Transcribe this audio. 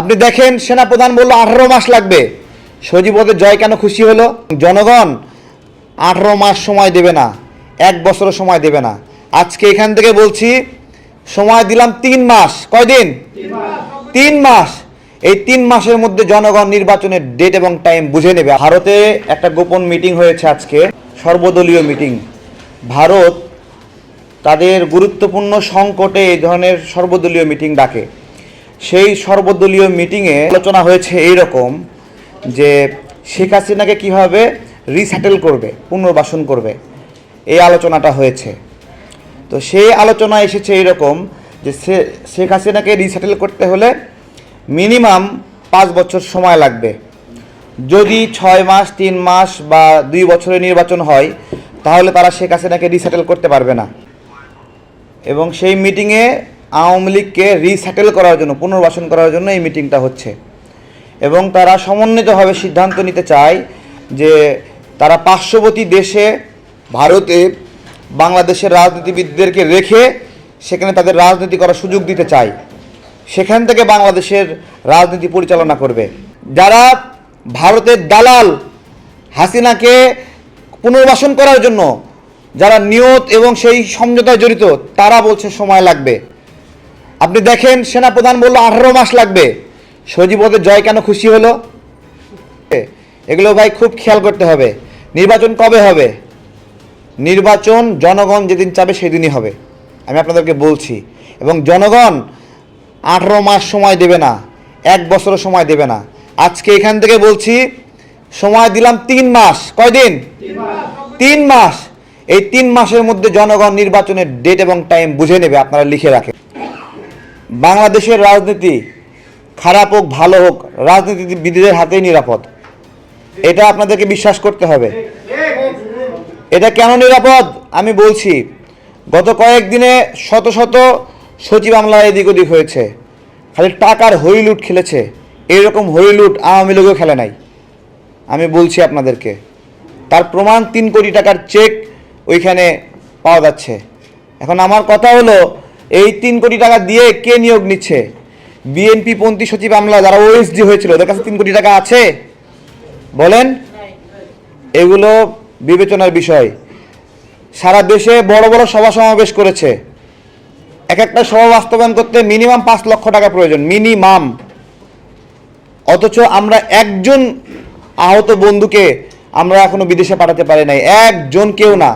আপনি দেখেন সেনাপ্রধান বলল 18 মাস লাগবে। সজীবদের জয় কেন খুশি হলো? জনগণ 18 মাস সময় দেবে না, 1 বছরও সময় দেবে না। আজকে এখান থেকে বলছি সময় দিলাম 3 মাস। কয়দিন? 3 মাস। এই 3 মাসের মধ্যে জনগণ নির্বাচনের ডেট এবং টাইম বুঝে নেবে। ভারতে একটা গোপন মিটিং হয়েছে আজকে, সর্বদলীয় মিটিং। ভারত তাদের গুরুত্বপূর্ণ সংকটে এই ধরনের সর্বদলীয় মিটিং ডাকে। সেই সর্বদলীয় মিটিংয়ে আলোচনা হয়েছে এইরকম যে শেখ হাসিনাকে কীভাবে রিস্যাটেল করবে, পুনর্বাসন করবে, এই আলোচনাটা হয়েছে। তো সেই আলোচনা এসেছে এইরকম যে শেখ হাসিনাকে রিস্যাটেল করতে হলে মিনিমাম 5 বছর সময় লাগবে। যদি 6 মাস, 3 মাস বা 2 বছরে নির্বাচন হয় তাহলে তারা শেখ হাসিনাকে রিস্যাটেল করতে পারবে না। এবং সেই মিটিংয়ে আওয়ামী লীগকে রিস্যাটেল করার জন্য, পুনর্বাসন করার জন্য এই মিটিংটা হচ্ছে। এবং তারা সমন্বিতভাবে সিদ্ধান্ত নিতে চায় যে তারা পার্শ্ববর্তী দেশে ভারতে বাংলাদেশের রাজনীতিবিদদেরকে রেখে সেখানে তাদের রাজনীতি করার সুযোগ দিতে চায়। সেখান থেকে বাংলাদেশের রাজনীতি পরিচালনা করবে। যারা ভারতের দালাল, হাসিনাকে পুনর্বাসন করার জন্য যারা নিয়ত এবং সেই সমঝোতায় জড়িত, তারা বলছে সময় লাগবে। আপনি দেখেন সেনাপ্রধান বলল 18 মাস লাগবে। সজীবদের জয় কেন খুশি হলো? এগুলো ভাই খুব খেয়াল করতে হবে। নির্বাচন কবে হবে? নির্বাচন জনগণ যেদিন চাবে সেদিনই হবে, আমি আপনাদেরকে বলছি। এবং জনগণ 18 মাস সময় দেবে না, 1 বছরও সময় দেবে না। আজকে এখান থেকে বলছি সময় দিলাম 3 মাস। কয়দিন? 3 মাস। এই 3 মাসের মধ্যে জনগণ নির্বাচনের ডেট এবং টাইম বুঝে নেবে। আপনারা লিখে রাখেন। বাংলাদেশের রাজনীতি খারাপ হোক ভালো হোক, রাজনীতিবিদদের হাতেই নিরাপদ। এটা আপনাদেরকে বিশ্বাস করতে হবে। এটা কেন নিরাপদ আমি বলছি। গত কয়েকদিনে শত শত সচিব আমলা এদিক ওদিক হয়েছে, খালি টাকার হরিলুট খেলেছে। এইরকম হরিলুট আওয়ামী লীগও খেলে নাই, আমি বলছি আপনাদেরকে। তার প্রমাণ 3 কোটি টাকার চেক ওইখানে পাওয়া যাচ্ছে। এখন আমার কথা হলো, এই 3 কোটি টাকা দিয়ে কে নিয়োগ নিচ্ছে? বিএনপি পন্থী সচিব আমলা যারা ওএসডি হয়েছিল, ওদের কাছে 3 কোটি টাকা আছে? বলেন। এগুলো বিবেচনার বিষয়। সারা দেশে বড় বড় সভা সমাবেশ করেছে। এক একটা সভা বাস্তবায়ন করতে মিনিমাম 5 লক্ষ টাকা প্রয়োজন, মিনিমাম। অথচ আমরা একজন আহত বন্ধুকে আমরা এখনো বিদেশে পাঠাতে পারি নাই, একজন, কেউ না।